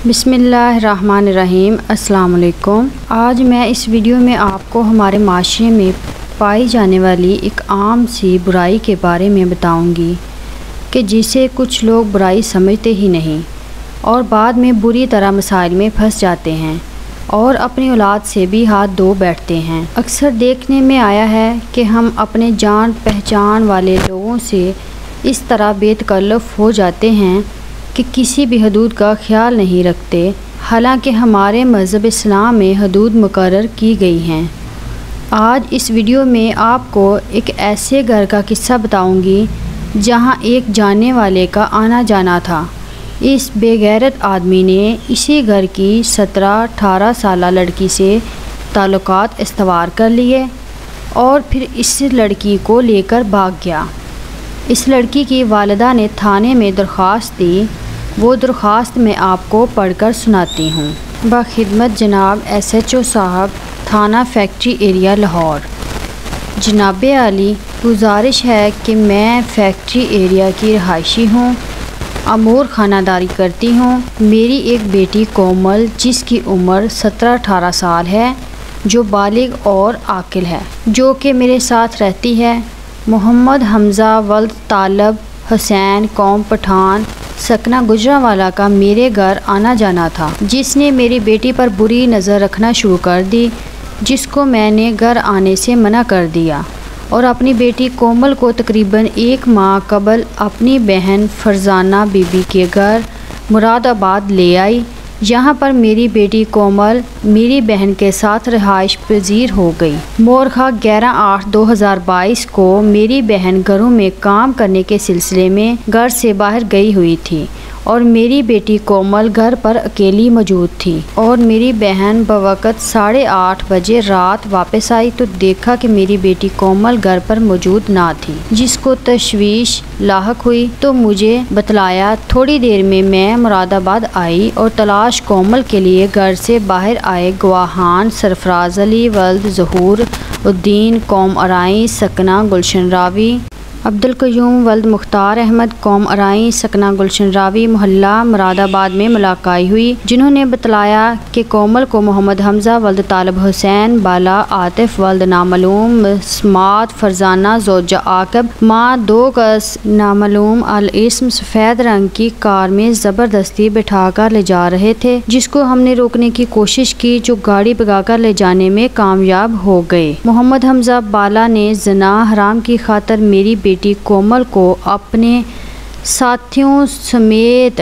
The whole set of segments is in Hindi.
बिस्मिल्लाहिर्रहमानिर्रहीम। अस्सलाम वालेकुम। आज मैं इस वीडियो में आपको हमारे माशरे में पाई जाने वाली एक आम सी बुराई के बारे में बताऊंगी कि जिसे कुछ लोग बुराई समझते ही नहीं और बाद में बुरी तरह मसाइल में फंस जाते हैं और अपनी औलाद से भी हाथ धो बैठते हैं। अक्सर देखने में आया है कि हम अपने जान पहचान वाले लोगों से इस तरह बेतकल्लुफ़ हो जाते हैं कि किसी भी हदूद का ख्याल नहीं रखते, हालांकि हमारे मज़हब इस्लाम में हदूद मुकर्रर की गई हैं। आज इस वीडियो में आपको एक ऐसे घर का किस्सा बताऊंगी जहां एक जानने वाले का आना जाना था। इस बेगैरत आदमी ने इसी घर की 17-18 साल लड़की से ताल्लुकात इस्तवार कर लिए और फिर इस लड़की को लेकर भाग गया। इस लड़की की वालिदा ने थाने में दरख्वास्त दी। वो दरख्वास्त मैं आपको पढ़कर सुनाती हूँ। बखिदमत जनाब SHO साहब, थाना फैक्ट्री एरिया लाहौर। जनाब आली, गुजारिश है कि मैं फैक्ट्री एरिया की रहायशी हूँ, अमूर खानादारी करती हूँ। मेरी एक बेटी कोमल जिसकी उम्र 17-18 साल है, जो बालिग और आकिल है, जो कि मेरे साथ रहती है। मोहम्मद हमज़ा वल्द तालब हुसैन कौम पठान सकना गुजरांवाला का मेरे घर आना जाना था, जिसने मेरी बेटी पर बुरी नज़र रखना शुरू कर दी, जिसको मैंने घर आने से मना कर दिया और अपनी बेटी कोमल को तकरीबन 1 माह कबल अपनी बहन फरजाना बीबी के घर मुरादाबाद ले आई। यहाँ पर मेरी बेटी कोमल मेरी बहन के साथ रिहाइश पजीर हो गई। मोरखा 11/8/2022 को मेरी बहन घरों में काम करने के सिलसिले में घर से बाहर गई हुई थी और मेरी बेटी कोमल घर पर अकेली मौजूद थी और मेरी बहन बवक़्त 8:30 बजे रात वापस आई तो देखा कि मेरी बेटी कोमल घर पर मौजूद ना थी, जिसको तशवीश लाहक हुई तो मुझे बतलाया। थोड़ी देर में मैं मुरादाबाद आई और तलाश कोमल के लिए घर से बाहर आए गवाहान सरफराज अली वल्द ज़हूर उद्दीन कौम अराई सकना गुलशन रावी, अब्दुल क़य्यूम वल्द मुख्तार अहमद कौम अराई सकना गुलशन रावी मोहल्ला मुरादाबाद में मुलाकात हुई, जिन्होंने बतलाया कि कोमल को मोहम्मद हमज़ा वल्द तालब हुसैन बाला आतिफ वल्द नामालूम स्मात फरजाना ज़ौजा आकब माँ 2 गज नामालूम अल इस्म सफ़ेद रंग की कार में ज़बरदस्ती बिठा कर ले जा रहे थे, जिसको हमने रोकने की कोशिश की, जो गाड़ी भगाकर ले जाने में कामयाब हो गए। मोहम्मद हमज़ा बाला ने ज़िना हराम की खातर मेरी बेटी कोमल को अपने साथियों समेत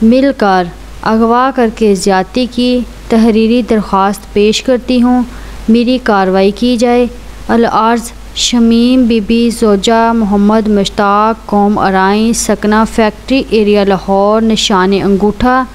मिलकर अगवा करके ज़्यादती की। तहरीरी दरख्वास्त पेश करती हूँ, मेरी कार्रवाई की जाए। अल-अर्ज़ शमीम बीबी ज़ौजा मोहम्मद मुश्ताक कौम अराई सकना फैक्ट्री एरिया लाहौर निशान अंगूठा।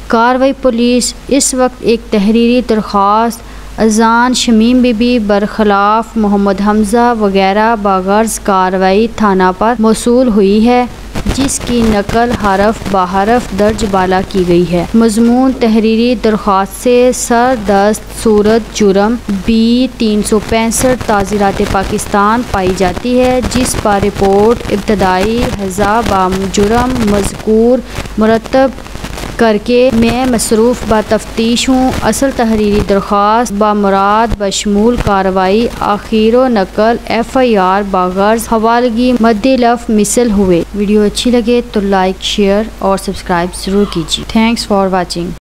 कार्रवाई पुलिस। इस वक्त एक तहरीरी दरख्वास्त अजान शमीम बीबी बरखिलाफ मोहम्मद हमज़ा वगैरह बागर्ज़ कार्रवाई थाना पर मौसूल हुई है, जिसकी नकल हरफ बहरफ दर्ज बाला की गई है। मज़मून तहरीरी दरख्वास्त से सरदस्त सूरत जुर्म B-365 ताज़ीरात पाकिस्तान पाई जाती है, जिस पर रिपोर्ट इब्तदाई हज़ा जुर्म मज़कूर मुरतब करके मैं मसरूफ़ ब तफ्तीश हूँ। असल तहरीरी दरख्वास्त बामुराद बशमूल कार्रवाई आखिरो नकल FIR बागर्ज़ हवालगी मद्दे लफ़ मिसल हुए। वीडियो अच्छी लगे तो लाइक शेयर और सब्सक्राइब ज़रूर कीजिए। Thanks for watching.